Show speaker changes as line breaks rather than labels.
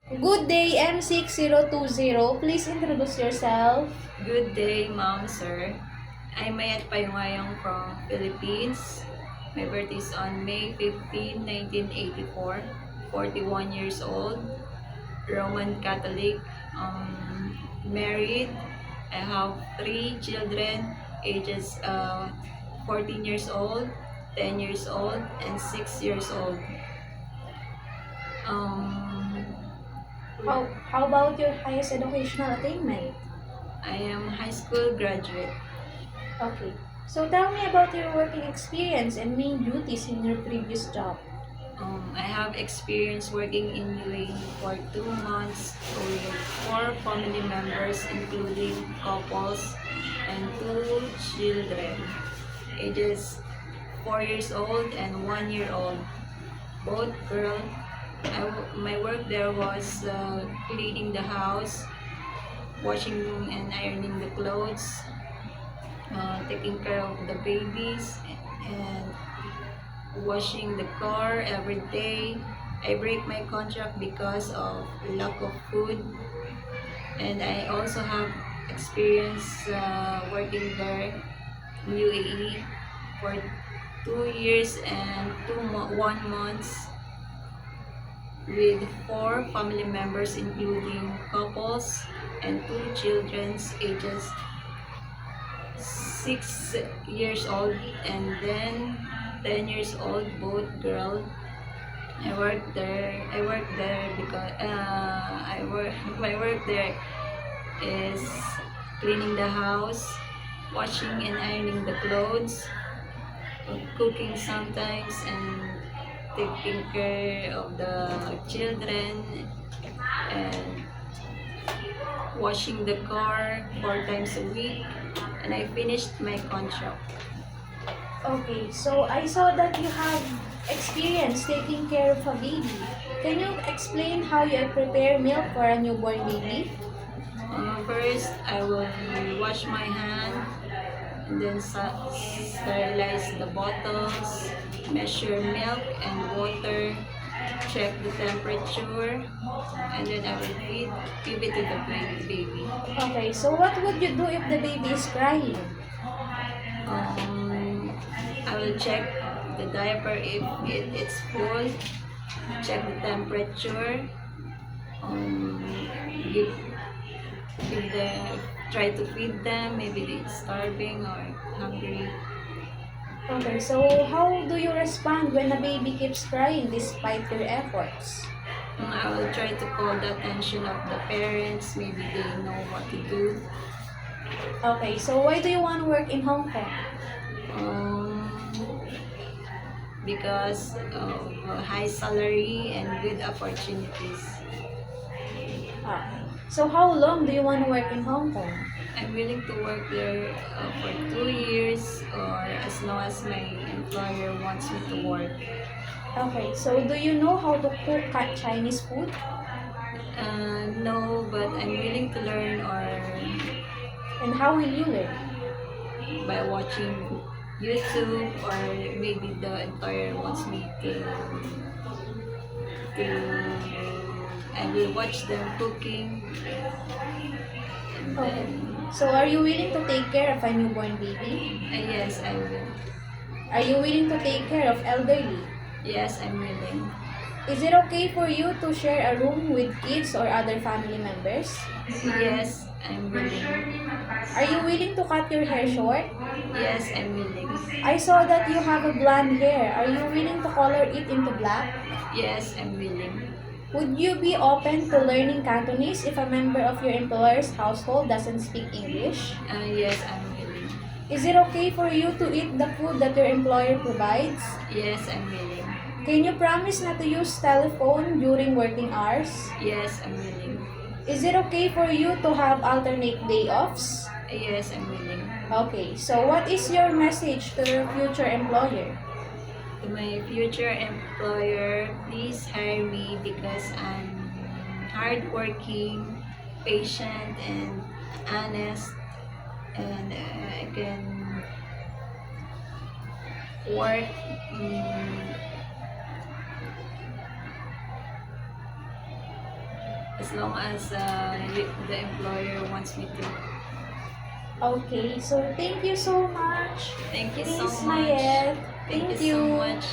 Good day, M6020. Please introduce yourself.
Good day, ma'am, sir. I'm Mayat Payungayong from Philippines. My birthday is on May 15, 1984. 41 years old. Roman Catholic. Married. I have 3 children, ages 14 years old, 10 years old, and 6 years old. Um,
How about your highest educational attainment?
I am high school graduate.
Okay. So tell me about your working experience and main duties in your previous job.
I have experience working in UAE for 2 months with 4 family members, including couples and 2 children, ages 4 years old and 1 year old, both girl. My work there was cleaning the house, washing and ironing the clothes, taking care of the babies, and washing the car every day. I break my contract because of lack of food, and I also have experience working there in UAE for 2 years and 1 month with 4 family members, including couples and 2 children, ages 6 years old and then 10 years old, both girl. I work there because I work my work there is cleaning the house, washing and ironing the clothes, cooking sometimes, and taking care of the children, and washing the car 4 times a week. And I finished my contract.
Okay, so I saw that you have experience taking care of a baby. Can you explain how you prepare milk for a newborn baby?
First, I will wash my hand and then sterilize the bottles, measure milk and water, check the temperature, and then I will give it to the baby.
Okay, so what would you do if the baby is crying?
I will check the diaper if it's full, check the temperature, um, give, give them, try to feed them, maybe they're starving or hungry.
Okay, so how do you respond when a baby keeps crying despite your efforts?
I will try to call the attention of the parents, maybe they know what to do.
Okay, so why do you want to work in Hong Kong?
Um, because of high salary and good opportunities.
Okay. So how long do you want to work in Hong Kong?
I'm willing to work there for 2 years or as long as my employer wants me to work.
Okay, so do you know how to cook Chinese food?
No, but I'm willing to learn or
And how will you learn?
by watching YouTube, or maybe the employer wants me to I will watch them cooking, and
Okay.
then
So are you willing to take care of a newborn baby?
yes, I will.
Are you willing to take care of elderly?
Yes, I'm willing.
Is it okay for you to share a room with kids or other family members?
Yes, I'm willing.
Are you willing to cut your hair short?
Yes, I'm willing.
I saw that you have a blonde hair. Are you willing to color it into black?
Yes, I'm willing.
Would you be open to learning Cantonese if a member of your employer's household doesn't speak English?
Yes, I'm willing.
Is it okay for you to eat the food that your employer provides?
Yes, I'm willing.
Can you promise not to use telephone during working hours?
Yes, I'm willing.
Is it okay for you to have alternate day offs?
Yes, I'm willing.
Okay, so what is your message to your future employer?
To my future employer, please hire me because I'm hardworking, patient, and honest, and I can work as long as the employer wants me to.
Okay, so thank you so much.
Thank you so
Miss
much.
Mayet.
Thank
Thank
you so
you.
much.